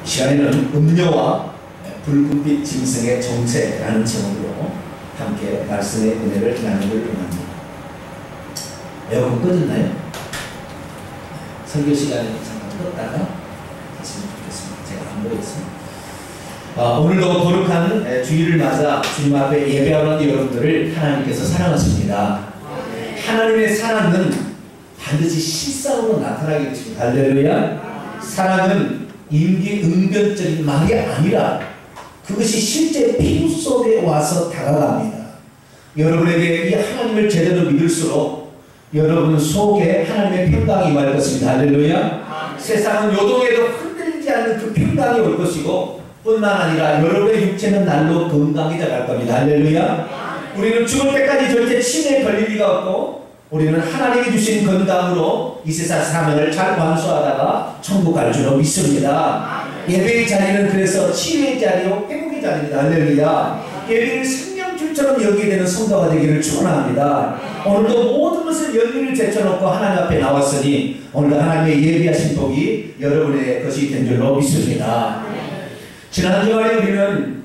이 시간에는 음료와 붉은빛 짐승의 정체라는 제목으로 함께 말씀의 은혜를 나누기를 원합니다. 에어컨 꺼졌나요? 설교 시간에 잠깐 껐다가 했으면 좋겠습니다. 제가 안 보였습니다. 오늘도 거룩한 주일을 맞아 주님 앞에 예배하는 여러분들을 하나님께서 사랑하십니다. 하나님의 사랑은 반드시 실상으로 나타나게 되십니다. 할렐루야. 사랑은 임기응변적인 말이 아니라 그것이 실제 피부 속에 와서 다가갑니다. 여러분에게 이 하나님을 제대로 믿을수록 여러분 속에 하나님의 평강이 임할 것입니다. 할렐루야. 세상은 요동에도 흔들리지 않는 그 평강이 올 것이고 뿐만 아니라 여러분의 육체는 날로 건강해져 갈 겁니다. 할렐루야. 우리는 죽을 때까지 절대 치매에 걸릴 리가 없고 우리는 하나님이 주신 건강으로 이 세상 사명을 잘 완수하다가 천국 갈 줄로 믿습니다. 예배의 자리는 그래서 치유의 자리요 회복의 자리입니다. 할렐루야. 예배를 생명줄처럼 여기게 되는 성도가 되기를 축원합니다. 오늘도 모든 것을 열의를 제쳐놓고 하나님 앞에 나왔으니 오늘도 하나님의 예비하신 복이 여러분의 것이 된 줄로 믿습니다. 지난 주말에 우리는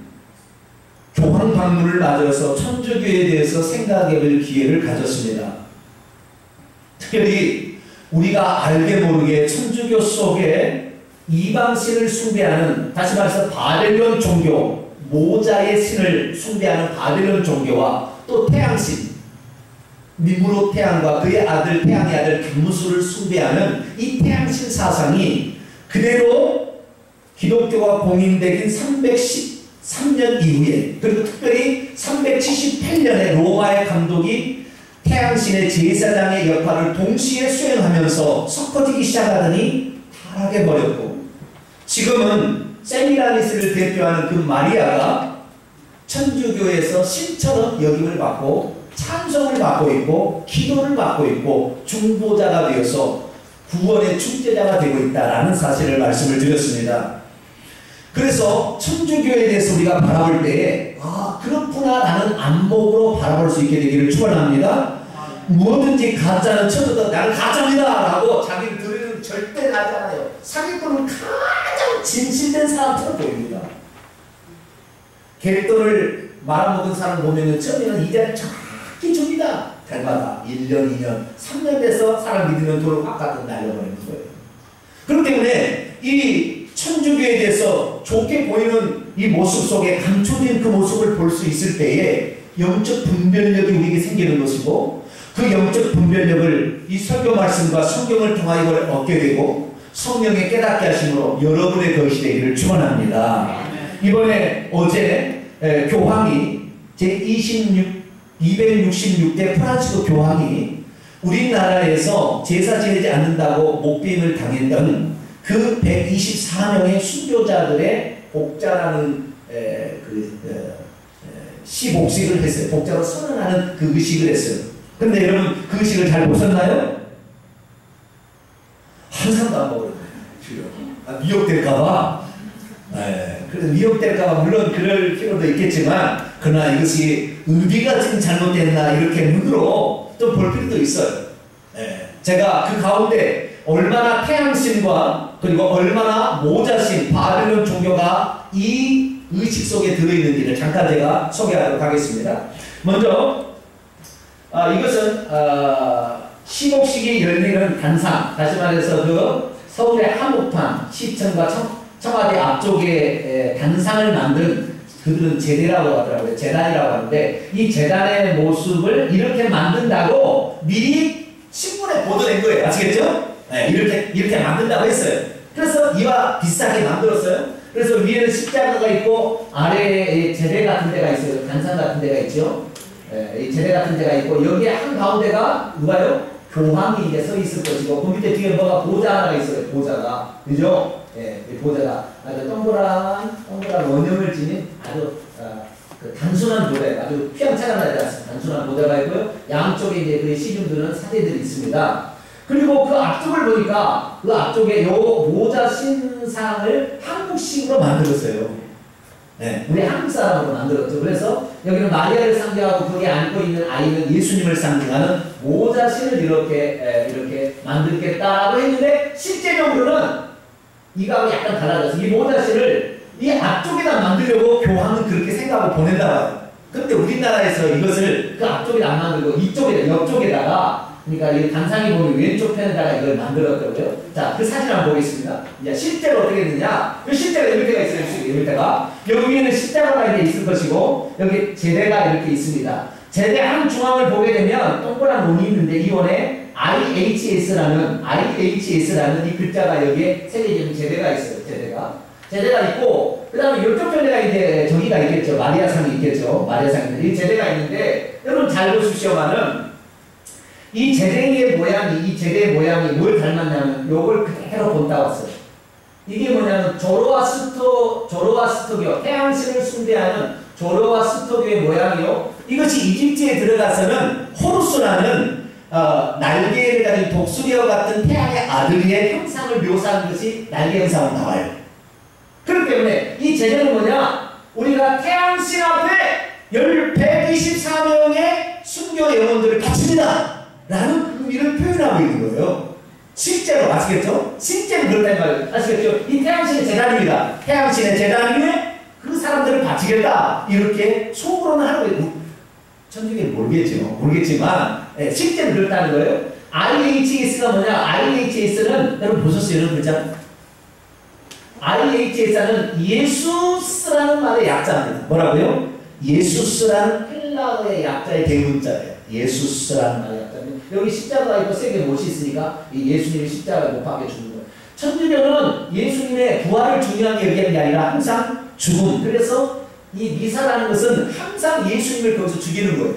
교황 방문을 맞아서 천주교에 대해서 생각해볼 기회를 가졌습니다. 특별히 우리가 알게 모르게 천주교 속에 이방신을 숭배하는, 다시 말해서 바벨론 종교, 모자의 신을 숭배하는 바벨론 종교와 또 태양신, 니무롯 태양과 그의 아들 태양의 아들 gammu스를 숭배하는 이 태양신 사상이 그대로 기독교가 공인되긴 313년 이후에, 그리고 특별히 378년에 로마의 감독이 태양신의 제사장의 역할을 동시에 수행하면서 섞어지기 시작하더니 타락해버렸고, 지금은 세미라미스를 대표하는 그 마리아가 천주교에서 신처럼 여김을 받고 찬송을 받고 있고 기도를 받고 있고 중보자가 되어서 구원의 중재자가 되고 있다라는 사실을 말씀을 드렸습니다. 그래서 천주교에 대해서 우리가 바라볼 때에 그렇구나 라는 안목으로 바라볼 수 있게 되기를 축원합니다. 뭐든지 가짜는 쳐도 나는 가짜입니다 라고 자기를 들으면 절대 가짜예요. 사기꾼은 가장 진실된 사람처럼 보입니다. 갯돈을 말아먹은 사람 보면 처음에는 이자를 정확히 줍니다. 달마다 1년, 2년, 3년 돼서 사람 믿으면 돈을 확 갖다 날려버리는 거예요. 그렇기 때문에 이 천주교에 대해서 좋게 보이는 이 모습 속에 감춰진 그 모습을 볼 수 있을 때에 영적 분별력이 우리에게 생기는 것이고, 그 영적 분별력을 이 설교 말씀과 성경을 통하여 얻게 되고 성령의 깨닫게 하심으로 여러분의 것이 되기를 축원합니다. 이번에 어제 교황이 제266대 프란치스코 교황이 우리나라에서 제사 지내지 않는다고 목배임을 당했던 그 124명의 순교자들의 복자라는 시복식을 했어요. 복자로 선언하는 그 의식을 했어요. 근데 여러분 그 의식을 잘 보셨나요? 한 사람도 안 먹어요. 미혹될까봐. 그래서 미혹될까봐 물론 그럴 필요도 있겠지만, 그러나 이것이 의비가 지금 잘못됐나 이렇게 눈으로 좀 볼 필요도 있어요. 제가 그 가운데 얼마나 태양신과 그리고 얼마나 모자신 바벨론 종교가 이 의식 속에 들어있는지를 잠깐 제가 소개하도록 하겠습니다. 먼저 이것은 시복식이 열리는 단상, 다시 말해서 그 서울의 한복판 시청과 청와대 앞쪽에 단상을 만든, 그들은 제대라고 하더라고요. 재단이라고 하는데 이 재단의 모습을 이렇게 만든다고 미리 신문에 보도된 거예요. 아시겠죠? 이렇게 만든다고 했어요. 그래서 이와 비슷하게 만들었어요. 그래서 위에는 십자가가 있고 아래에 제대 같은 데가 있어요. 단상 같은 데가 있죠. 이 제대 같은 데가 있고 여기에 한 가운데가 누가요? 교황이 이제 서 있을 것이고 그 밑에 뒤에 뭐가 보좌 하나가 있어요. 보좌가. 그죠? 보좌가 아주 동그란 원형을 지닌 아주 단순한 보좌, 아주 휘황찬란하지 않습니다. 단순한 보좌가 있고요. 양쪽에 이제 그 시중드는 사제들이 있습니다. 그리고 그 앞쪽을 보니까 그 앞쪽에 요 모자 신상을 한국식으로 만들었어요. 우리 한국 사람으로 만들었죠. 그래서 여기는 마리아를 상징하고 거기에 안고 있는 아이는 예수님을 상징하는 모자신을 이렇게 만들겠다고 했는데 실제적으로는 이거하고 약간 달라져서 이 모자신을 이 앞쪽에다 만들려고 교황은 그렇게 생각하고 보낸다 봐요. 근데 우리나라에서 이것을 그 앞쪽에다 안 만들고 이쪽에 옆쪽에다가 그러니까 이 단상이 보면 왼쪽 편에다가 이걸 만들었더라고요. 자, 그 사진 한번 보겠습니다. 이제 실제로 어떻게 됐느냐? 그 실제가 이럴 때가 있어요. 이럴 때가 여기에는 십자가가 이렇게 있을 것이고 여기 제대가 이렇게 있습니다. 제대 한 중앙을 보게 되면 동그란 원이 있는데 이 원에 IHS라는 이 글자가 여기에 새겨진 제대가 있어요. 제대가 있고 그 다음에 이쪽 편에가 이제 저기가 있겠죠. 마리아상이 있겠죠. 마리아상이 이 제대가 있는데 여러분 잘 보십시오만은 이 제대의 모양이 이 제대의 모양이 뭘 닮았냐면 요걸 그대로 본따 왔어요. 이게 뭐냐면 조로아스터교 태양신을 숭배하는 조로아스터교의 모양이요. 이것이 이집트에 들어가서는 호루스라는 날개를 가진 독수리와 같은 태양의 아들의 형상을 묘사하는 것이 날개 형상으로 나와요. 그렇기 때문에 이 제대는 뭐냐? 우리가 태양신 앞에 124명의 순교 영혼들을 바칩니다 라는 의미를 표현하고 있는 거예요. 실제로 아시겠죠? 실제로 그렇다는 말이에요. 아시겠죠? 이 태양신의 재단입니다. 태양신의 재단 위에 그 사람들을 바치겠다 이렇게 속으로는 하는 거예요. 천주교에 모르겠지만 실제로 그렇다는 거예요. IHS가 뭐냐? IHS는 여러분 보셨어요? 이런 글자? IHS는 예수스라는 말의 약자입니다. 뭐라고요? 예수스라는 헬라어의 약자의 대문자예요. 예수스라는 말의 약자입니다. 여기 십자가 이거 세게 못이 있으니까 이 예수님이 십자가에 못 박혀 죽는 거예요. 천주교는 예수님의 부활을 중요하게 여기는 게 아니라 항상 죽음. 그래서 이 미사라는 것은 항상 예수님을 거기서 죽이는 거예요.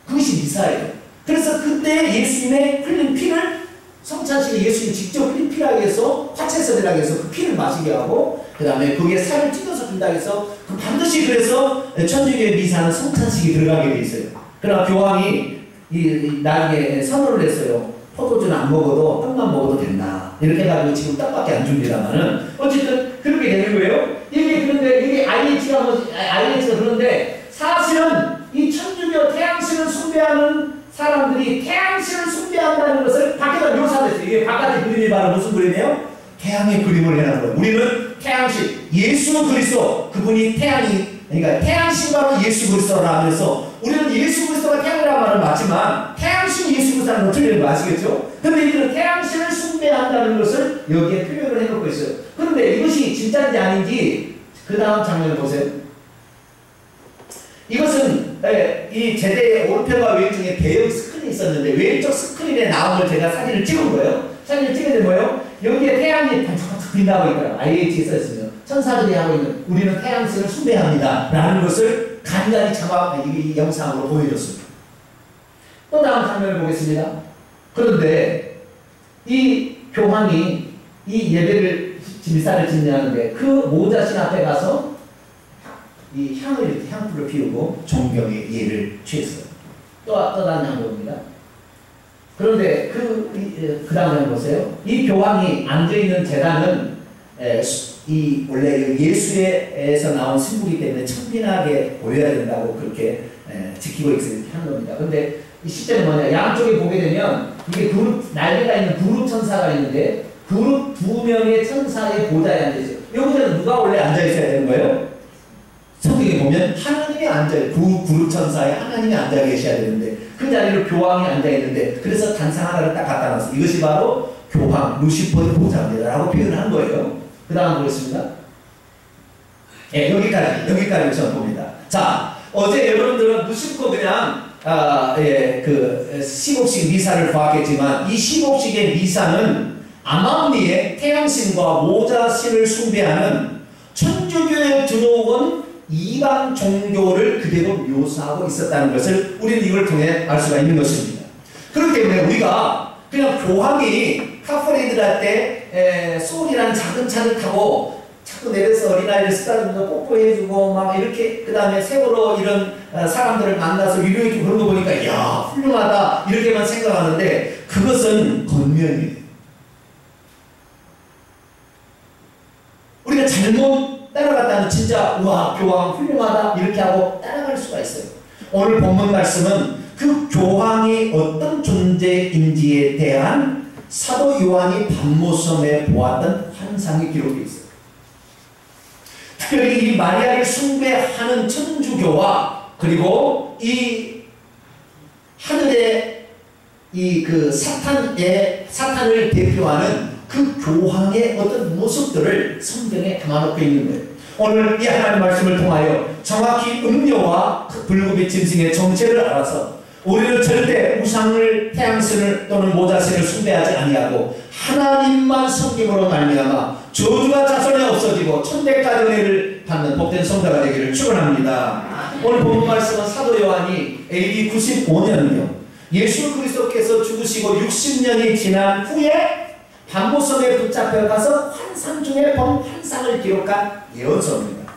그것이 미사예요. 그래서 그때 예수님의 흘린 피를 성찬식에 예수님이 직접 흘린 피라고 해서 화채설이라고 해서 그 피를 마시게 하고 그 다음에 거기에 살을 찢어서 준다고 해서 반드시 그래서 천주교의 미사는 성찬식이 들어가게 돼 있어요. 그러나 교황이 나에게 선언을 했어요. 포도주는 안 먹어도 떡만 먹어도 된다. 이렇게 해가지고 지금 떡밖에 안 줍니다만은 어쨌든 그렇게 되는 거예요. 이게 IH가 그런데 사실은 이 천주교 태양신을 숭배하는 사람들이 태양신을 숭배한다는 것을 밖에다 묘사했어요. 이게 바깥의 그림이 바로 무슨 그림이에요? 태양의 그림을 해놓은 거예요. 우리는 태양신, 예수 그리스도, 그분이 그러니까 태양신 바로 예수 그리스도라 하면서 우리는 예수 그리스도가 태양이라는 말은 맞지만 태양신 예수 그리스도라는 건 틀리는 거 아시겠죠? 근데 이들은 태양신을 숭배한다는 것을 여기에 표현을 해놓고 있어요. 그런데 이것이 진짜인지 아닌지 그 다음 장면을 보세요. 이것은 이 제대의 오른편과 왼쪽에 대형 스크린이 있었는데 왼쪽 스크린에 나온 걸 제가 사진을 찍은 거예요. 사진을 찍은데 뭐예요? 여기에 태양이 반짝반짝 빛나고 있더라고요. IH에 써있으면 천사들이 하고 있는 우리는 태양신을 숭배합니다 라는 것을 간단히 이 영상으로 보여줬습니다. 또 다음 장면을 보겠습니다. 그런데 이 교황이 이 예배를 미사를 진행하는데 그 모자신 앞에 가서 이 향불을 피우고 존경의 예를 취했어요. 또 다른 장면입니다. 그런데 그 다음에 보세요. 이 교황이 앉아있는 재단은 원래 예수에서 나온 신부이기 때문에 천빈하게 보여야 된다고 그렇게 지키고 있는 겁니다. 근데 이 시점은 뭐냐? 양쪽에 보게 되면 이게 날개가 있는 그룹 천사가 있는데 그룹 2명의 천사의 보좌에 앉아있어요. 여기서는 누가 원래 앉아있어야 되는 거예요? 성경에 보면 하나님이 앉아요. 그룹 천사에 하나님이 앉아 계셔야 되는데 그 자리로 교황이 앉아있는데 그래서 단상 하나를 딱 갖다 놨어요. 이것이 바로 교황, 루시퍼의 보좌입니다 라고 표현을 한 거예요. 그 다음 보겠습니다. 여기까지 우선 봅니다. 자, 어제 여러분들은 루시퍼 그냥 그 시복식 미사를 보았겠지만 이 시복식의 미사는 아마우니의 태양신과 모자신을 숭배하는 천주교에 들어온 이방 종교를 그대로 묘사하고 있었다는 것을 우리는 이걸 통해 알 수가 있는 것입니다. 그렇기 때문에 우리가 그냥 교황이 카퍼레이드를 할 때 소울이라는 작은 차를 타고 자꾸 내려서 어린아이를 쓰다듬고 뽀뽀해주고 막 이렇게 그 다음에 세월호 이런 사람들을 만나서 위로해주고 그런 거 보니까 이야 훌륭하다 이렇게만 생각하는데 그것은 겉면이에요. 우리가 잘못 따라갔다는 진짜 우와 교황 훌륭하다 이렇게 하고 따라갈 수가 있어요. 오늘 본문 말씀은 그 교황이 어떤 존재인지에 대한 사도 요한이 밤모섬에 보았던 환상이 기록되어 있어요. 특별히 이 마리아를 숭배하는 천주교와 그리고 이 하늘의 이 그 사탄을 대표하는 그 교황의 어떤 모습들을 성경에 담아놓고 있는 거예요. 오늘 이 하나님의 말씀을 통하여 정확히 음료와 불구빛 짐승의 정체를 알아서 우리는 절대 우상을, 태양신을 또는 모자신을 숭배하지 아니하고 하나님만 섬김으로 말미암아 저주가 자손에 없어지고 천대까지 은혜를 받는 복된 성자가 되기를 축원합니다. 오늘 본문 말씀은 사도 요한이 AD 95년이요. 예수 그리스도께서 죽으시고 60년이 지난 후에 밤모섬에 붙잡혀가서 환상 중에 본 환상을 기록한 예언서입니다.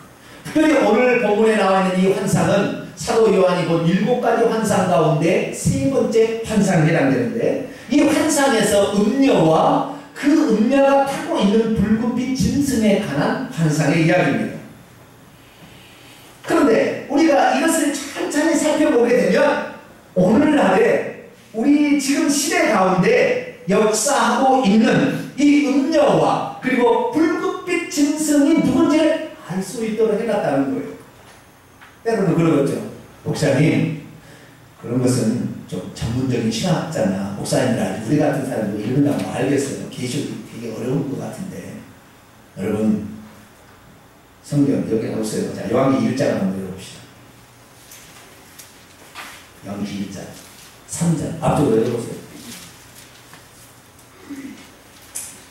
특별히 오늘 본문에 나와 있는 이 환상은 사도 요한이 본 7가지 환상 가운데 3번째 환상에 해당되는데, 이 환상에서 음녀와 그 음녀가 타고 있는 붉은빛 짐승에 관한 환상의 이야기입니다. 그런데 우리가 이것을 천천히 살펴보게 되면 오늘날에 우리 지금 시대 가운데 역사하고 있는 이 음녀와 그리고 붉은빛 짐승이 누군지를 알 수 있도록 해놨다는 거예요. 때로는 그러겠죠. 목사님, 그런 것은 좀 전문적인 신학자나 목사님이나 우리 같은 사람도 읽는다고 알겠어요. 계시록이 되게 어려운 것 같은데. 여러분, 성경 여기 보세요. 자, 요한기 1장 한번 읽어봅시다. 요한기 1장 3절 앞쪽으로 읽어보세요.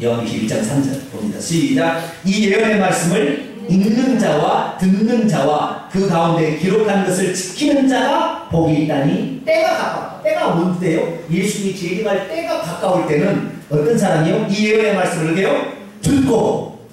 요한기 1장 3절 봅니다. 시작. 이 예언의 말씀을 읽는 자와 듣는 자와 그 가운데 기록한 것을 지키는 자가 복이 있다니 때가 가까워. 때가 뭔데요? 예수님이 재림할 때가 가까울 때는 어떤 사람이요? 이 예언의 말씀을 이렇게요? 듣고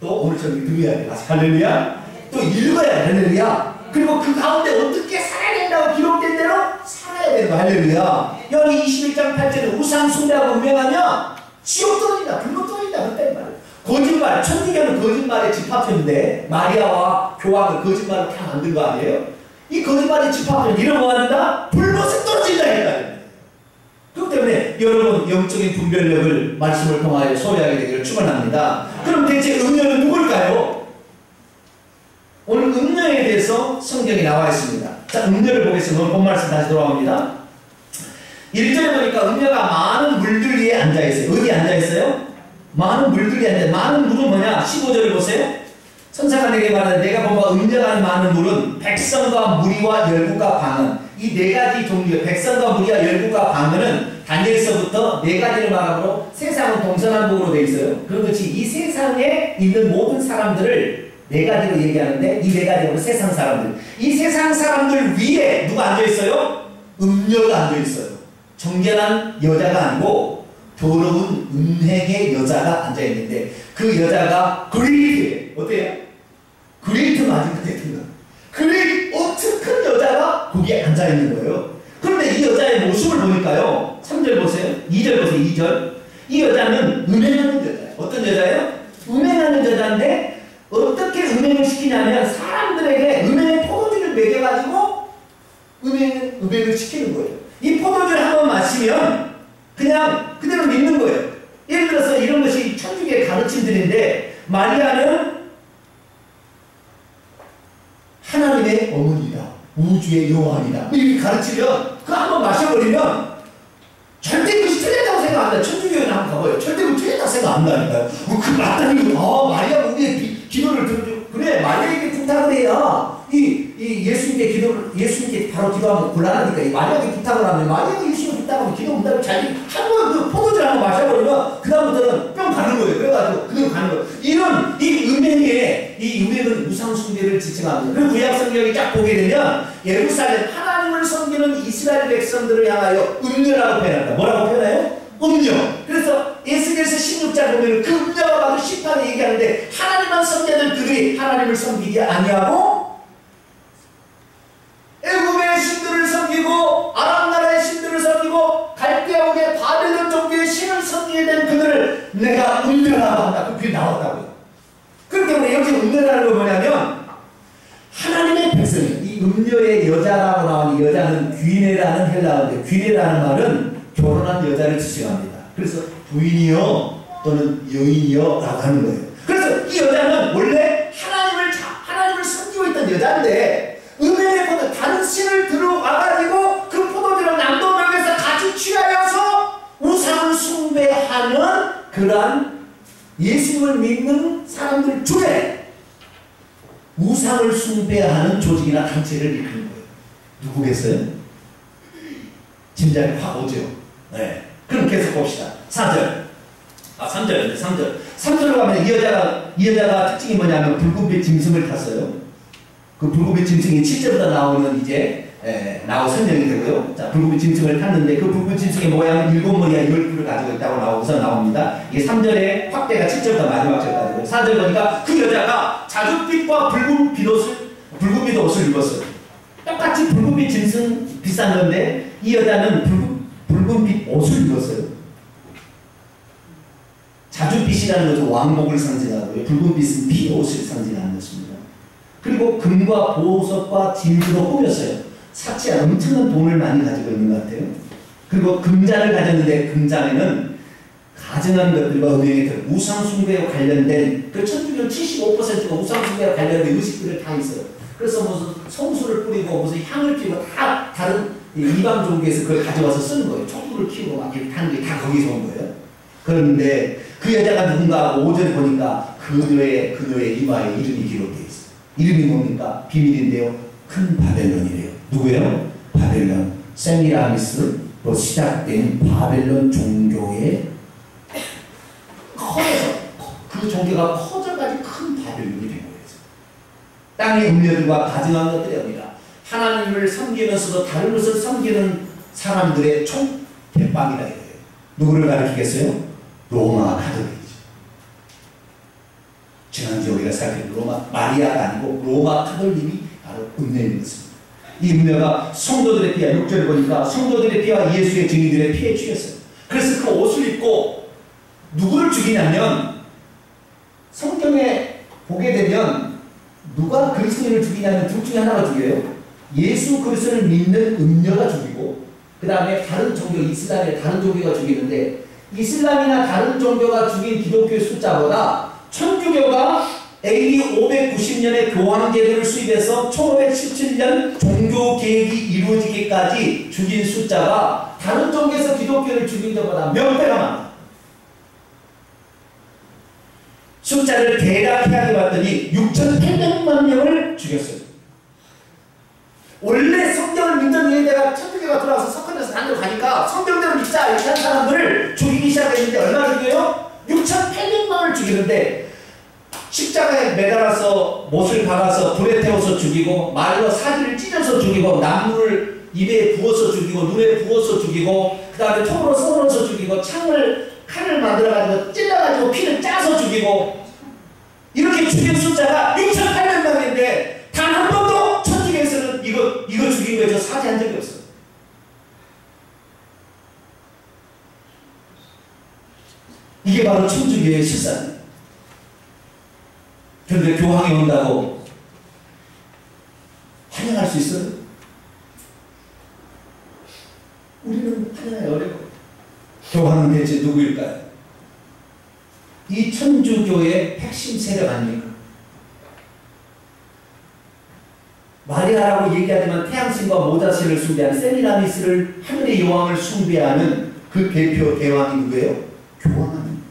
또 오늘 저기 들어야 돼. 할렐루야. 또 읽어야 돼. 할렐루야. 그리고 그 가운데 어떻게 살아야 된다고 기록된 대로 살아야 되는 거. 할렐루야. 여기 21장 8절에 우상 숭배하고 음행하면 지옥 떨어진다. 불로 떨어진다. 그랬단 말이에요. 거짓말, 천주교는 거짓말의 집합체인데 마리아와 교황을 거짓말로 다 만든 거 아니에요? 이 거짓말의 집합체는 이런 거 한다? 불못에 떨어진다. 그렇기 때문에 여러분 영적인 분별력을 말씀을 통하여 소유하게 되기를 축원합니다. 그럼 대체 음녀는 누굴까요? 오늘 음녀에 대해서 성경이 나와 있습니다. 자, 음녀를 보겠습니다. 오늘 본 말씀 다시 돌아옵니다. 1절에 보니까 음녀가 많은 물들 위에 앉아있어요. 어디 앉아있어요? 많은 물들이 앉아있어요. 많은 물은 뭐냐? 15절을 보세요. 천사가 내게 말하되 내가 보고 음녀가 많은 물은 백성과 무리와 열국과 방언. 이 4가지 종류, 백성과 무리와 열국과 방언은 다니엘서부터 4가지를 말하므로 세상은 동서남북으로 되어 있어요. 그렇듯이 이 세상에 있는 모든 사람들을 4가지로 얘기하는데 이 4가지로 세상 사람들. 이 세상 사람들 위에 누가 앉아있어요? 음녀가 앉아있어요. 정결한 여자가 아니고 더러운 음행의 여자가 앉아있는데 그 여자가 그레이트예요. 어때요? 그레이트 맞은 것 같은 거. 그레이트 엄청 큰 여자가 거기에 앉아있는 거예요. 그런데 이 여자의 모습을 보니까요. 3절 보세요. 2절 보세요. 2절. 이 여자는 음행하는 여자예요. 어떤 여자예요? 음행하는 여자인데 어떻게 음행을 시키냐면 사람들에게 음행의 포도주를 먹여가지고 음행을 시키는 거예요. 이 포도주를 한번 마시면 그냥 그대로 믿는 거예요. 예를 들어서 이런 것이 천주교의 가르침들인데 마리아는 하나님의 어머니다. 우주의 여왕이다. 이렇게 가르치면 그거 한번 마셔버리면 절대 그것이 틀렸다고 생각 안 나요. 천주교는 한번 가봐요. 절대 그거 틀렸다고 생각 안 나니까요. 그 맞다니 마리아가 우리의 기도를 들어주고 그래 마리아에게 부탁을 해야 예수님께 바로 기도하면 곤란하니까 이 마리아에게 부탁을 하면 마리아가 예수님께 부탁하면 기도 응답을 잘 한번 그 포도주를 한번 마셔버리면 그 다음부터는 뿅 가는 거예요. 그래가지고 그대로 가는 거예요. 이런 이 음행은 우상 숭배를 지칭합니다. 그리고 구약 성경이 쫙 보게 되면 예루살렘 하나님을 섬기는 이스라엘 백성들을 향하여 음녀라고 표현한다. 뭐라고 표현해요? 음녀. 그래서 에스겔서 16장 보면 그 음녀가 바로 심판을 얘기하는데 하나님만 섬기는 그들이 하나님을 섬기지 아니하고 애굽의 신들을 섬기고 아람 나라의 신들을 섬기고 갈대아국의 바벨론 종교의 신을 섬기게 된 그들을 내가 음녀라고 한다. 그게 나왔다고요. 그렇기 때문에 여기 음녀라는 건 뭐냐면 하나님의 백성이 이 음녀의 여자라고 나오는 여자는 귀네라는 헬라어인데 귀네라는 말은 결혼한 여자를 지칭합니다. 그래서 부인이여 또는 여인이여 라고 하는 거예요. 그래서 이 여자는 원래 하나님을 섬기고 있던 여자인데 은혜의 포도 다른 신을 들어와가지고 그 포도주를 남도명에서 같이 취하여서 우상을 숭배하는 그러한 예수님을 믿는 사람들 중에 우상을 숭배하는 조직이나 단체를 이끄는 거예요. 누구겠어요? 짐작이 확 오죠. 네. 그럼 계속 봅시다. 3절. 3절로 가면 이 여자가 특징이 뭐냐면 붉은빛 짐승을 탔어요. 그 붉은빛 짐승이 7절보다 나오는 이제 설명이 되고요. 자, 붉은빛 짐승을 탔는데 그 붉은 짐승의 모양은 7머리와 10뿔을 가지고 있다고 우선 나옵니다. 이게 3절의 확대가 7절부터 마지막 절까지고요. 4절 보니까 그 여자가 자줏빛과 붉은빛 옷을 입었어요. 똑같이 붉은빛 짐승 비싼 건데 이 여자는 붉은빛 옷을 입었어요. 자줏빛이라는 것은 왕복을 상징하고요. 붉은빛은 피 옷을 상징하는 것입니다. 그리고 금과 보석과 진주로 꾸몄어요. 사치한 엄청난 돈을 많이 가지고 있는 것 같아요. 그리고 금잔을 가졌는데 금잔에는 가증한 것들과 음행의 우상숭배와 관련된 그 천주교 75%가 우상숭배와 관련된 의식들을 다 있어요. 그래서 무슨 성수를 뿌리고 무슨 향을 피우고 다 다른 이방 종교에서 그걸 가져와서 쓰는 거예요. 촛불을 키우고 막 이렇게 하는 게 다 거기서 온 거예요. 그런데 그 여자가 누군가 5절에 보니까 그녀의 이마에 이름이 기록되어 있어요. 이름이 뭡니까? 비밀인데요. 큰 바벨론이래요. 누구예요? 바벨론. 세미라미스로 시작된 바벨론 종교의 그 종교가 커져가지고 큰 바벨론이 된 거예요. 땅의 음료들과 가증한 것들이 옵니다. 하나님을 섬기면서도 다른 것을 섬기는 사람들의 총 대빵이다 이거예요. 누구를 가리키겠어요? 로마 가톨릭이죠. 지난주에 우리가 살펴본 마리아가 아니고 로마 가톨릭이 바로 음료인 것입니다. 이 음료가 성도들의 피와 6절을 보니까 성도들의 피와 예수의 증인들의 피에 취했어요. 그래서 그 옷을 입고 누구를 죽이냐면 성경에 보게 되면 누가 그리스도인을 죽이냐면 둘 중에 하나가 죽여요. 예수 그리스도를 믿는 음녀가 죽이고 그 다음에 다른 종교 이슬람의 다른 종교가 죽이는데 이슬람이나 다른 종교가 죽인 기독교의 숫자보다 천주교가 AD 590년에 교황제도를 수입해서 1517년 종교개혁이 이루어지기까지 죽인 숫자가 다른 종교에서 기독교를 죽인 것보다 몇 배가 많아. 숫자를 대략하게 봤더니 6,800만 명을 죽였어요. 원래 성경을 믿던 얘네가 천주교가 들어와서 석권에서 단으로 가니까 성경대로 믿자 이렇게 한 사람들을 죽이기 시작했는데 얼마나 죽여요? 6,800만을 죽이는데 십자가에 매달아서 못을 박아서 불에 태워서 죽이고 말로 사지를 찢어서 죽이고 나무를 입에 부어서 죽이고 눈에 부어서 죽이고 그 다음에 통으로 썰어서 죽이고 칼을 만들어가지고 찔러가지고 피를 짜서 죽이고 이렇게 죽인 숫자가 6,800만인데 단 한 번도 천주교에서는 이거 죽인 거에 저 사죄한 적이 없어요. 이게 바로 천주교의 실상이에요. 그런데 교황이 온다고 환영할 수 있어요? 우리는 환영하기 어려워. 교황은 대체 누구일까요? 이 천주교의 핵심 세력 아닙니까? 마리아라고 얘기하지만 태양신과 모자신을 숭배하는 세미라미스를 하늘의 여왕을 숭배하는 그 대표 대왕이 누구예요? 교황입니다.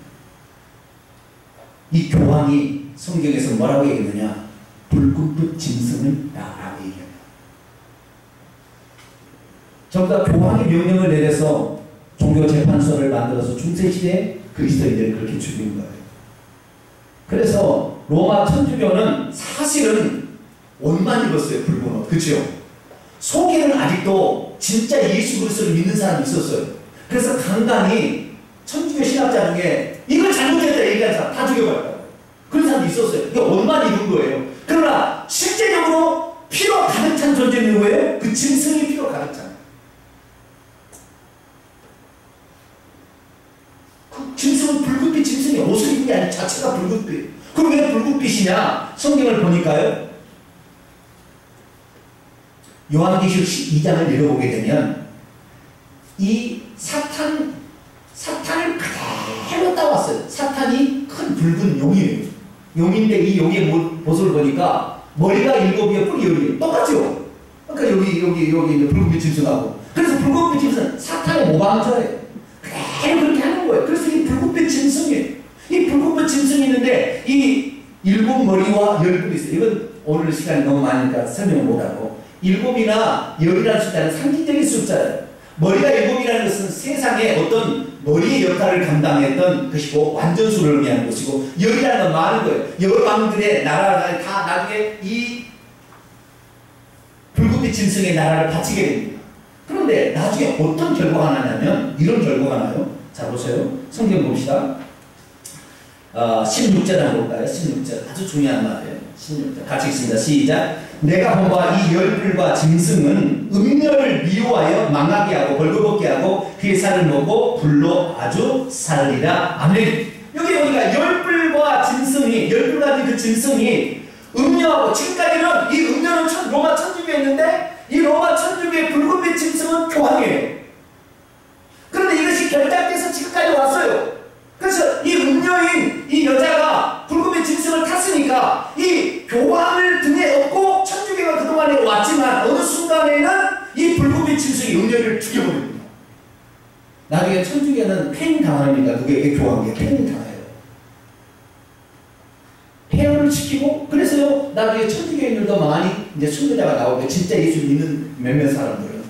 이 교황이 성경에서 뭐라고 얘기하느냐? 붉은빛 짐승을 나라고 얘기합니다. 전부 다 교황이 명령을 내려서 종교재판소를 만들어서 중세시대에 그리스도인들을 그렇게 죽인 거예요. 그래서 로마 천주교는 사실은 옷만 입었어요. 붉은 옷. 그렇죠? 속에는 아직도 진짜 예수 그리스도를 믿는 사람이 있었어요. 그래서 간간히 천주교 신학자 중에 이걸 잘못했다 얘기하는 사람 다 죽여버렸다고. 그런 사람도 있었어요. 이게 옷만 입은 거예요. 그러나 실제적으로 피로 가득 찬 존재는 누구예요? 그 짐승이 피로 가득 찬. 그 짐승은 붉은빛 짐승이 옷을 입은 게 아니라 자체가 붉은빛. 그럼 왜 붉은빛이냐? 성경을 보니까요. 요한계시록 12장을 읽어보게 되면 이 사탄을 그대로 따왔어요. 사탄이 큰 붉은 용이에요. 용인데 이 용의 모습을 보니까 머리가 7이에 뿔이 10이에요. 똑같죠? 그러니까 여기 붉은빛 짐승하고. 그래서 붉은빛 짐승은 사탄의 모방자예요. 그대로 그렇게 하는 거예요. 그래서 이 붉은빛 짐승이에요. 이 붉은빛 짐승이 있는데 이 7머리와 10뿔이 있어요. 이건 오늘 시간이 너무 많으니까 설명을 못하고 7이나 10이라는 숫자는 상징적인 숫자예요. 머리가 7이라는 것은 세상에 어떤 머리의 역할을 감당했던 것이고 완전수를 의미하는 것이고 10이라는 건 많은 거예요. 여러 왕들의 나라가 다 나중에 이 붉은빛 짐승의 나라를 바치게 됩니다. 그런데 나중에 어떤 결과가 나냐면 이런 결과가 나요. 자 보세요. 성경 봅시다. 16절 한번 볼까요? 16절 아주 중요한 말이에요. 16절 같이 읽습니다. 시작. 내가 본바 이 열불과 짐승은 음녀를 미워하여 망하게 하고 벌거벗게 하고 그의 살을 먹고 불로 아주 살리라. 아멘. 여기 보니까 열불과 짐승이 열불 가진 그 짐승이 음녀하고 지금까지는 이 음녀는 로마 천주교에 있는데 이 로마 천주교의 붉은빛 짐승은 교황이에요. 그런데 이것이 결작돼서 지금까지 왔어요. 그래서 이 음녀인 이 여자가 붉은빛 짐승을 탔으니까 이 교황을 등에 업고 천주교가 그동안에 왔지만 어느 순간에는 이 붉은빛 짐승이 음녀를 죽여버립니다. 나중에 천주교는 폐인당합니다. 누구에게? 교황에게 폐인당해요. 폐허를 시키고 그래서요 나중에 천주교인들도 많이 이제 순교자가 나오고 진짜 예수 믿는 몇몇 사람들은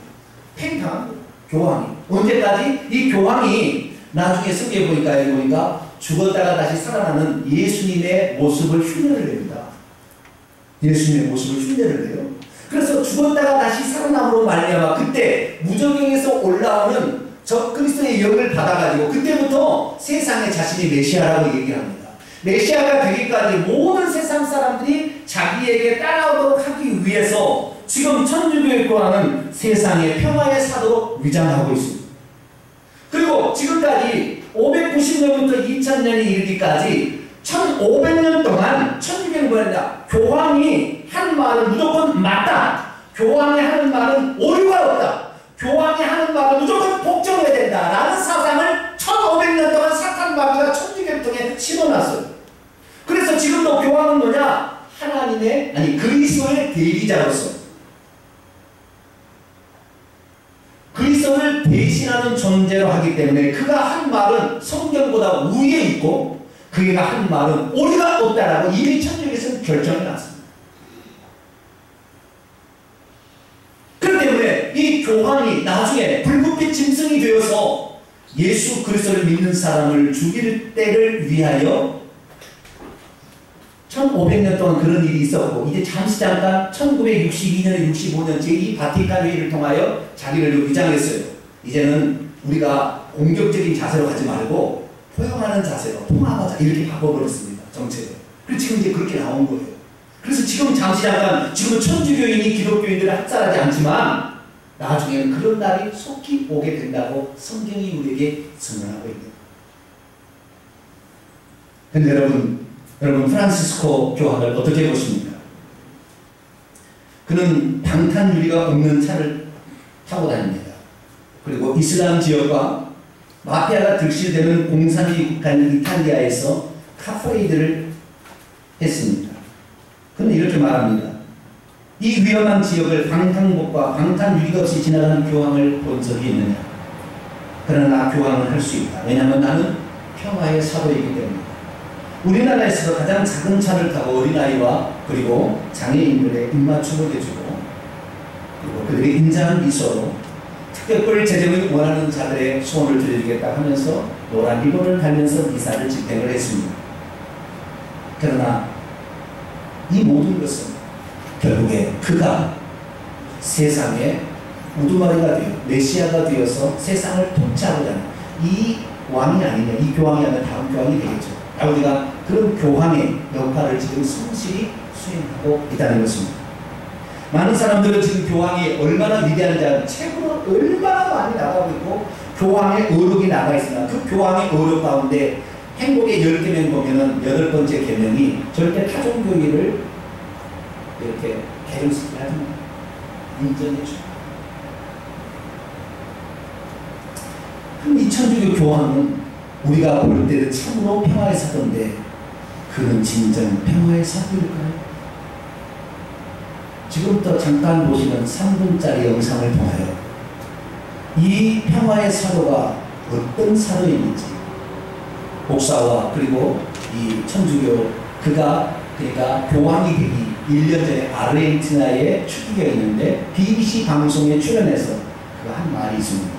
폐인당한 거예요. 교황이. 언제까지? 이 교황이 나중에 성경에 보니까 죽었다가 다시 살아나는 예수님의 모습을 흉내를 냅니다. 예수님의 모습을 흉내를 내요. 그래서 죽었다가 다시 살아남으로 말미암아 그때 무저갱에서 올라오는 저 그리스도의 영을 받아가지고 그때부터 세상에 자신이 메시아라고 얘기합니다. 메시아가 되기까지 모든 세상 사람들이 자기에게 따라오도록 하기 위해서 지금 천주교의 교황은 세상의 평화의 사도로 위장하고 있습니다. 그리고 지금까지 590년부터 2000년이 이르기까지 1500년 동안 천주교는 뭐냐? 교황이 하는 말은 무조건 맞다. 교황이 하는 말은 오류가 없다. 교황이 하는 말은 무조건 복종해야 된다. 라는 사상을 1500년 동안 사탄마귀가 천주교를 통해 심어놨어요. 그래서 지금도 교황은 뭐냐? 하나님의 그리스도의 대리자로서 그리스도를 대신하는 존재로 하기 때문에 그가 한 말은 성경보다 우위에 있고 그가 한 말은 오류가 없다라고 이미 천주교에서는 결정이 났습니다. 그렇기 때문에 이 교황이 나중에 붉은빛 짐승이 되어서 예수 그리스도를 믿는 사람을 죽일 때를 위하여 1500년 동안 그런 일이 있었고 이제 잠시 잠깐 1962년에 65년 제2 바티칸 회의를 통하여 자기를 위장했어요. 이제는 우리가 공격적인 자세로 가지 말고 포용하는 자세로 통합하자 이렇게 바꿔버렸습니다. 정책을. 그래서 지금 이제 그렇게 나온 거예요. 그래서 지금 잠시 잠깐 지금은 천주교인이 기독교인들을 학살하지 않지만 나중에는 그런 날이 속히 오게 된다고 성경이 우리에게 선언하고 있습니다. 근데 여러분 프란시스코 교황을 어떻게 보십니까? 그는 방탄 유리가 없는 차를 타고 다닙니다. 그리고 이슬람 지역과 마피아가 득실되는 공산주의 국가인 이탈리아에서 카프레이드를 했습니다. 그는 이렇게 말합니다. 이 위험한 지역을 방탄복과 방탄 유리가 없이 지나가는 교황을 본 적이 있느냐? 그러나 교황은 할 수 있다. 왜냐하면 나는 평화의 사도이기 때문이다. 우리나라에서도 가장 작은 차를 타고 어린아이와 그리고 장애인들의 입맞춤을 해주고 그리고 그들의 인자한 미소로 특별 재정을 원하는 자들의 소원을 들어주겠다 하면서 노란 리본을 달면서 미사를 집행을 했습니다. 그러나 이 모든 것은 결국에 그가 세상에 우두머리가 되어 메시아가 되어서 세상을 통치하고자 하는 이 왕이 아니냐, 이 교황이 아니라 다음 교황이 되겠죠. 우리가 그런 교황의 역할을 지금 성실히 수행하고 있다는 것입니다. 많은 사람들은 지금 교황이 얼마나 위대한지 책으로 얼마나 많이 나가고 있고 교황의 어록이 나가 있으나 그 교황의 어록 가운데 행복의 10계명 보면은 8번째 계명이 절대 타종교회를 이렇게 개종시키지 않습니다. 인정해 줍니다. 그럼 이 천주교 교황은 우리가 볼 때는 참으로 평화의 사도인데 그는 진정 평화의 사도일까요? 지금부터 잠깐 보시는 3분짜리 영상을 통하여 이 평화의 사도가 어떤 사도인지 목사와 그리고 이 천주교 그가 그러니까 교황이 되기 1년 전에 아르헨티나에 추기가 있는데 BBC 방송에 출연해서 그가 한 말이 있습니다.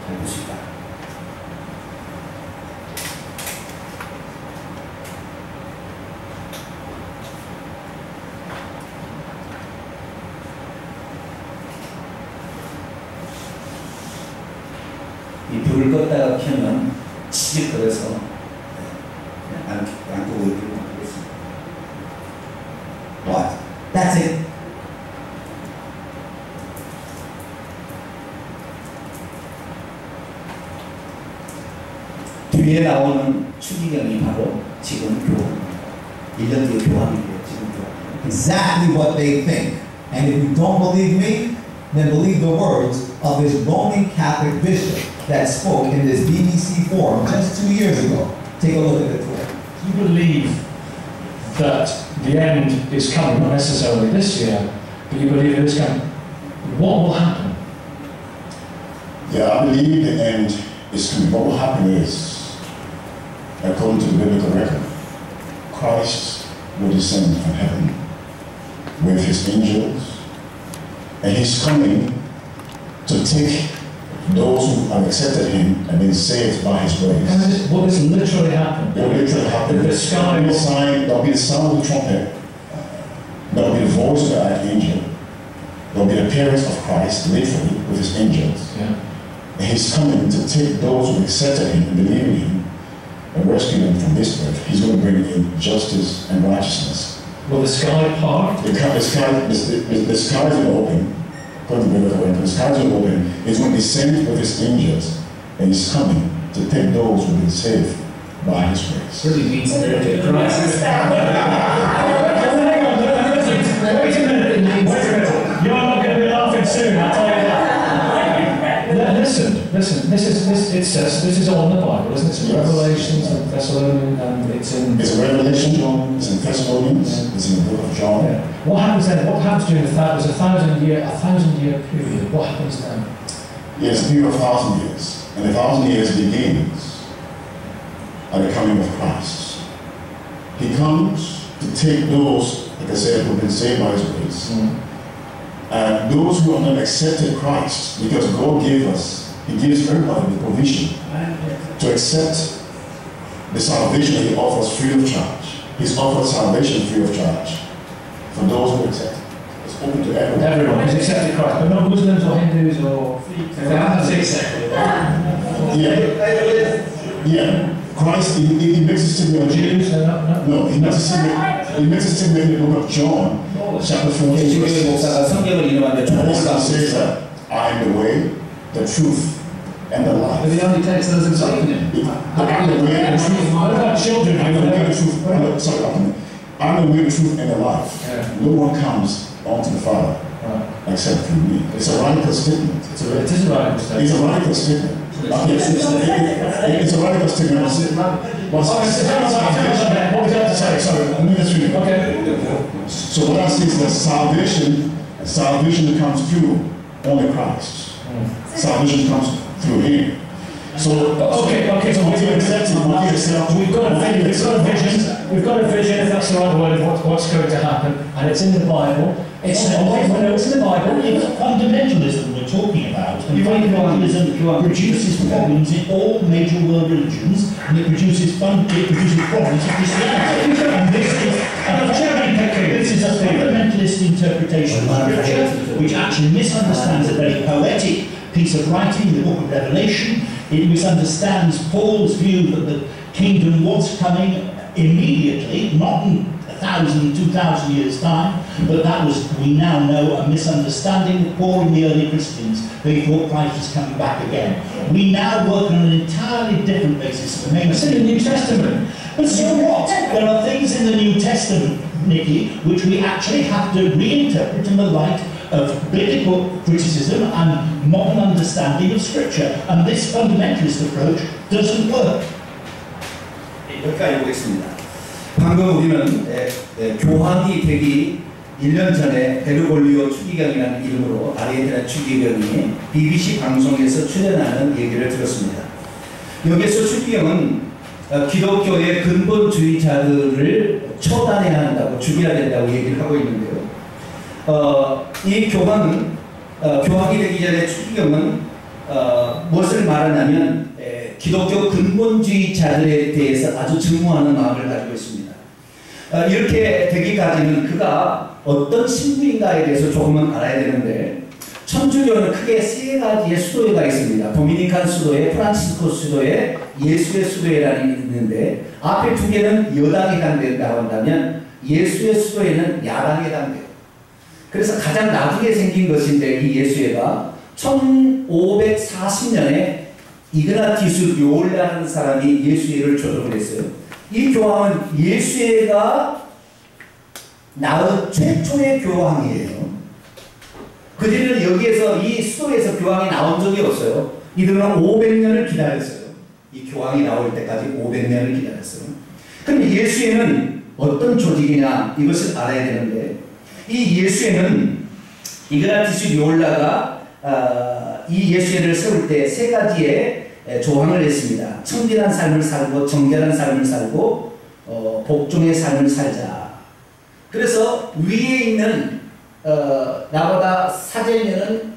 잘 보실까요? 이 불을 껐다가 켜면 치직거려서 안 끄고 있도록 하겠습니다. What? That's it. 뒤에 나오는 추기경이 바로 지금 교황입니다. 1년 뒤에 교황이고요. 지금 교황. Exactly what they think. And if you don't believe me, then believe the words of this Roman Catholic bishop that spoke in this BBC forum just 2 years ago. Take a look at the clip. You believe that the end is coming, not necessarily this year, but you believe it is coming. What will happen? Yeah, I believe the end is coming. What will happen is, according to the biblical record, Christ will descend from heaven with his angels, and he's coming to take those who have accepted him and been saved by his grace. Will this literally happen? It will literally happen. The sky will... There'll be the sound of the trumpet. There'll be the voice of the archangel. There'll be the appearance of Christ, literally, with his angels. Yeah. And he's coming to take those who accepted him and believe in him and rescue them from this earth. He's going to bring in justice and righteousness. Will the sky part? The sky is going to open. According to the biblical record, the sky is going to open. He's going to descend with his angels, and he's coming to take those who've been saved by his grace. Really means spiritual crisis. Wait a minute. You're not going to be laughing soon, I'll tell you that. Listen. It says this is all in the Bible, isn't it? It's in Revelations and Thessalonians, and it's in. It's in Revelation. It's in Thessalonians. It's in the book of John. Yeah. What happens then? What happens during there's a thousand year period? What happens then? Yes, a period of 1,000 years, and 1,000 years begins at the coming of Christ. He comes to take those, like I said, who've been saved by his grace. And those who have not accepted Christ, because God gave us, he gives everybody the provision to accept the salvation that he offers free of charge. He's offered salvation free of charge for those who accept. It's open to everyone. Everyone has accepted Christ, but not Muslims or Hindus or... That's exactly Yeah. Christ, he makes a statement. Jews, No, he makes a statement in the book of John, chapter 14. 주교의 목사가 성경을 인용하는데 He says that I am the way, the truth, and the life. The only text that doesn't say it. I'm the way, the truth. What about children? I'm the way, the truth. I'm the way, the truth, and the life. Yeah. No one comes onto the Father except through me. It's a radical statement. It is a radical statement. It's a radical statement. It's a radical statement. What would you have to say? Sorry, let me just read it. Okay. So what I say is that salvation comes through only Christ. Salvation comes through him. So okay. So we've got a vision, if that's the right word, of what's going to happen, and it's in the Bible. It's in the Bible. Fundamentalism we're talking about, and fundamentalism produces problems in all major world religions, and it produces problems in Christianity. And this is a fundamentalist interpretation of Scripture, which actually misunderstands a very poetic piece of writing, the book of Revelation. It misunderstands Paul's view that the kingdom was coming immediately, not in 1,000, 2,000 years' time, but that was, we now know, a misunderstanding of Paul and the early Christians. They thought Christ was coming back again. We now work on an entirely different basis. It's in the New Testament. But so what? There are things in the New Testament, Nicky, which we actually have to reinterpret in the light of biblical criticism and modern understanding of Scripture. And this fundamentalist approach doesn't work. 이렇게 알고 있습니다. 방금 우리는 교황이 되기 1년 전에 베르골리오 추기경이라는 이름으로 아르헨티나 추기경이 BBC 방송에서 출연하는 얘기를 들었습니다. 여기서 추기경은 기독교의 근본주의자들을 처단해야 한다고, 죽여야 된다고 얘기를 하고 있는데요. 이 교황은 교황이 되기 전에 추기경은 무엇을 말하냐면 기독교 근본주의자들에 대해서 아주 증오하는 마음을 가지고 있습니다. 이렇게 되기까지는 그가 어떤 신부인가에 대해서 조금은 알아야 되는데, 천주교는 크게 세 가지의 수도회가 있습니다. 도미니칸 수도회, 프란치스코 수도회, 예수의 수도회라는 게 있는데, 앞에 두 개는 여당에 해당된다고 한다면 예수의 수도회는 야당에 해당돼요. 그래서 가장 나중에 생긴 것인데, 이 예수회가 1540년에 이그나티우스 료올라라는 사람이 예수회를 조정을 했어요. 이 교황은 예수회가 낳은 최초의 교황이에요. 그들은 여기에서 이 수도에서 교황이 나온 적이 없어요. 이들은 500년을 기다렸어요. 이 교황이 나올 때까지 500년을 기다렸어요. 그럼 예수회는 어떤 조직이냐, 이것을 알아야 되는데, 이 예수회는 이그나티우스 료올라가 이 예수회를 세울 때 세 가지의 조항을 했습니다. 청진한 삶을 살고, 정결한 삶을 살고, 복종의 삶을 살자. 그래서 위에 있는 나보다 사제면은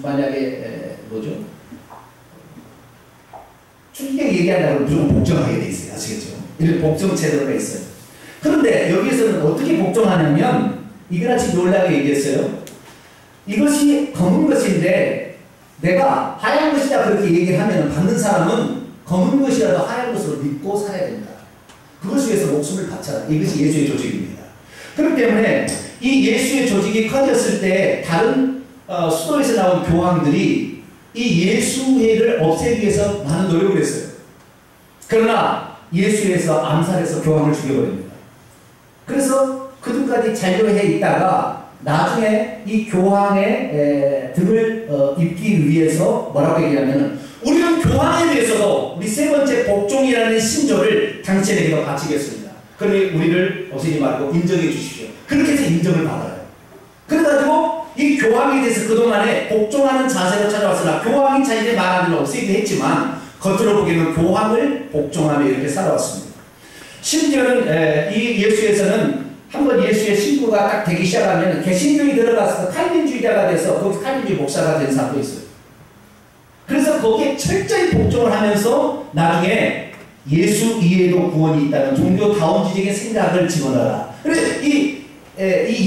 만약에 뭐죠? 추기경 얘기한다고 무조건 복종하게 돼 있어요. 아시겠죠? 이런 복종 제도가 있어요. 그런데 여기에서는 어떻게 복종하냐면, 이그나티우스 료올라가 얘기했어요. 이것이 검은 것인데 내가 하얀 것이다 그렇게 얘기를 하면 받는 사람은 검은 것이라도 하얀 것으로 믿고 살아야 된다. 그것을 위해서 목숨을 바쳐라. 이것이 예수의 조직입니다. 그렇기 때문에 이 예수의 조직이 커졌을 때 다른 수도에서 나온 교황들이 이 예수회를 없애기 위해서 많은 노력을 했어요. 그러나 예수회에서 암살해서 교황을 죽여버립니다. 그래서 그들까지 잔류해 있다가 나중에 이 교황의 등을 입기 위해서 뭐라고 얘기하냐면, 우리는 교황에 대해서도 우리 세 번째 복종이라는 신조를 당신에게 바치겠습니다. 그러니 우리를 없애지 말고 인정해 주십시오. 그렇게 해서 인정을 받아요. 그래가지고 이 교황에 대해서 그동안에 복종하는 자세로 찾아왔으나 교황이 자신의 말하기는 없애기도 했지만 겉으로 보기에는 교황을 복종하며 이렇게 살아왔습니다. 심지어는 이 예수에서는 한번 예수의 신부가 딱 되기 시작하면 개신교에 들어가서 칼빈주의자가 돼서 거기서 칼빈주의 목사가 된 사람도 있어요. 그래서 거기에 철저히 복종을 하면서 나중에 예수 이외에도 구원이 있다는 종교다원주의적인 생각을 집어넣어라. 그래서 이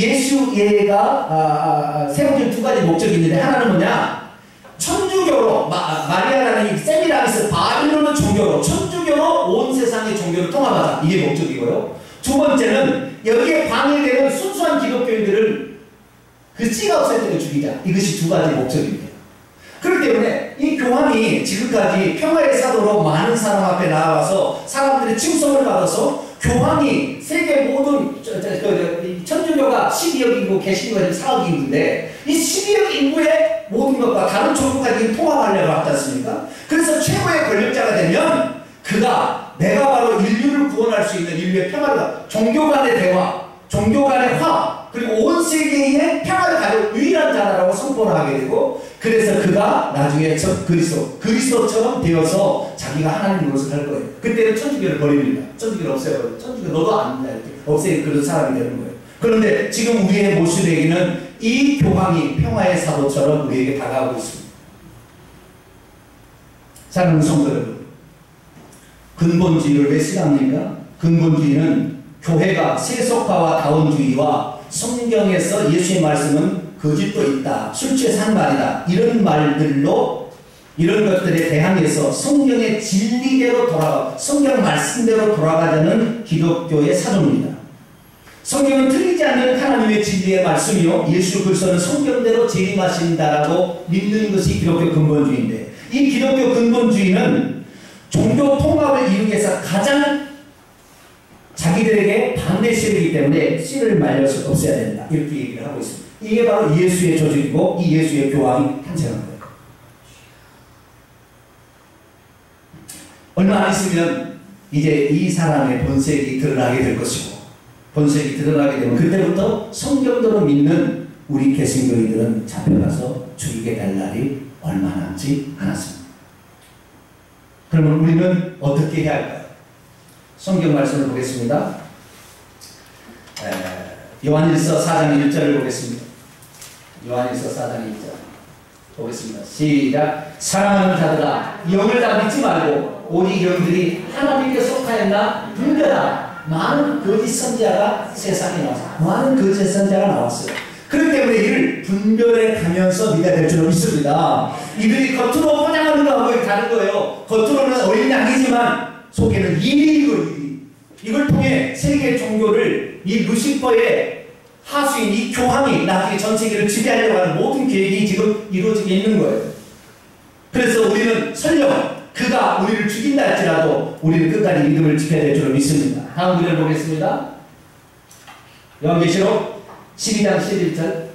예수예가 세워진 두 가지 목적이 있는데, 하나는 뭐냐? 천주교로 마리아라는 이 세미라미스 바빌론의 종교로, 천주교로 온 세상의 종교를 통합하자. 이게 목적이고요. 두 번째는 여기에 방해되는 순수한 기독교인들을 그 씨가 없을 때는 죽이자. 이것이 두 가지 목적입니다. 그렇기 때문에 이 교황이 지금까지 평화의 사도로 많은 사람 앞에 나와서 사람들의 칭송을 받아서 교황이 세계 모든 천주교가 12억 인구, 개신교가 4억 인구인데 이 12억 인구의 모든 것과 다른 종교까지 통합하려고 하지 않습니까? 그래서 최고의 권력자가 되면 그가 내가 바로 인류를 구원할 수 있는 인류의 평화를, 종교 간의 대화, 종교 간의 화합, 그리고 온 세계의 평화를 가진 유일한 자라고 선포를 하게 되고, 그래서 그가 나중에 그리스도처럼 되어서 자기가 하나님으로서 할 거예요. 그때는 천주교를 버립니다. 천주교를 없애버려요. 천주교 너도 안 된다 이렇게 없애는 그런 사람이 되는 거예요. 그런데 지금 우리의 모습에게는 이 교황이 평화의 사도처럼 우리에게 다가오고 있습니다. 사랑하는 성도 여러분, 근본주의를 왜 싫어합니까? 근본주의는 교회가 세속화와 다원주의와 성경에서 예수의 말씀은 거짓도 있다, 술 취해서 한 말이다, 이런 말들로 이런 것들에 대항해서 성경의 진리대로 성경 말씀대로 돌아가자는 기독교의 사조입니다. 성경은 틀리지 않는 하나님의 진리의 말씀이요, 예수 그리스도는 성경대로 재림하신다라고 믿는 것이 기독교 근본주의인데, 이 기독교 근본주의는 종교 통합을 이루기 위해서 가장 자기들에게 반대 세력이기 때문에 씨를 말려서 없애야 된다, 이렇게 얘기를 하고 있습니다. 이게 바로 예수의 조직이고 이 예수의 교황이 탄생한 거예요. 얼마 안 있으면 이제 이 사람의 본색이 드러나게 될 것이고, 본색이 드러나게 되면 그때부터 성경대로 믿는 우리 개신교인들은 잡혀가서 죽이게 될 날이 얼마 남지 않았습니다. 그러면 우리는 어떻게 해야 할까요? 성경 말씀을 보겠습니다. 요한일서 4장 1절을 보겠습니다. 요한일서 4장 1절 보겠습니다. 시작. 사랑하는 자들아, 영을 다 믿지 말고 오직 영들이 하나님께 속하였나 분별하라. 많은 거짓 선지자가 세상에 나왔어요. 많은 거짓 선지자가 나왔어요. 그렇기 때문에 이를 분별해 가면서 믿어야 될 줄 믿습니다. 이들이 겉으로 포장하는 거하고 다른 거예요. 겉으로는 어린 양이지만 속에는 일이고, 이걸 통해 세계 종교를 이 루시퍼의 하수인 이 교황이 나중에 전 세계를 지배하려고 하는 모든 계획이 지금 이루어지고 있는 거예요. 그래서 우리는 설령 그가 우리를 죽인다 할지라도 우리는 끝까지 믿음을 지켜야 될 줄 믿습니다. 다음 구절 보겠습니다. 요한계시록 12장 11절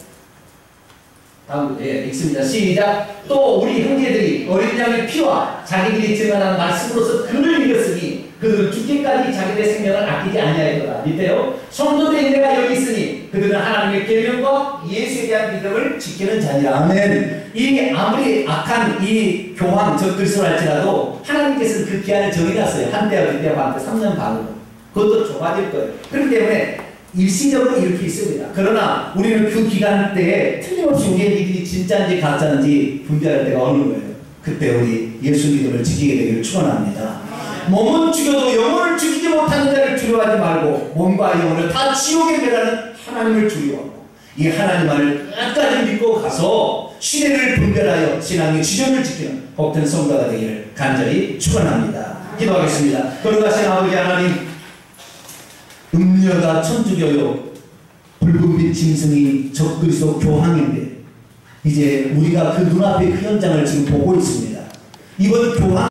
다음 읽습니다. 시작. 또 우리 형제들이 어린 양의 피와 자기들이 증언한 말씀으로서 그를 믿었으니 그들은 죽기까지 자기들의 생명을 아끼지 아니하였더라. 밑에요. 성도된 내가 여기 있으니 그들은 하나님의 계명과 예수에 대한 믿음을 지키는 자니라. 아멘. 이 아무리 악한 이 교황 저 그리스도랄지라도 하나님께서는 그 기한을 정해놨어요. 한때와 그때와 한때 3년 반으로. 그것도 좁아질 거예요. 그렇기 때문에 일시적으로 이렇게 있습니다. 그러나 우리는 그 기간 때에 틀림없이 우리의 믿음이 진짜인지 가짜인지 분별할 때가 오는 거예요. 그때 우리 예수 믿음을 지키게 되기를 축원합니다. 몸은 죽여도 영혼을 죽이지 못하는 자를 두려워하지 말고 몸과 영혼을 다 지옥에 매라는 하나님을 두려워하고 이 하나님만을 끝까지 믿고 가서 시대를 분별하여 신앙의 지존을 지키는 복된 성도가 되기를 간절히 축원합니다. 기도하겠습니다. 거룩하신 아버지 하나님, 음녀가 천주교요 붉은빛 짐승이 적그리스도 교황인데 이제 우리가 그 눈앞에 그 현장을 지금 보고 있습니다. 이번 교황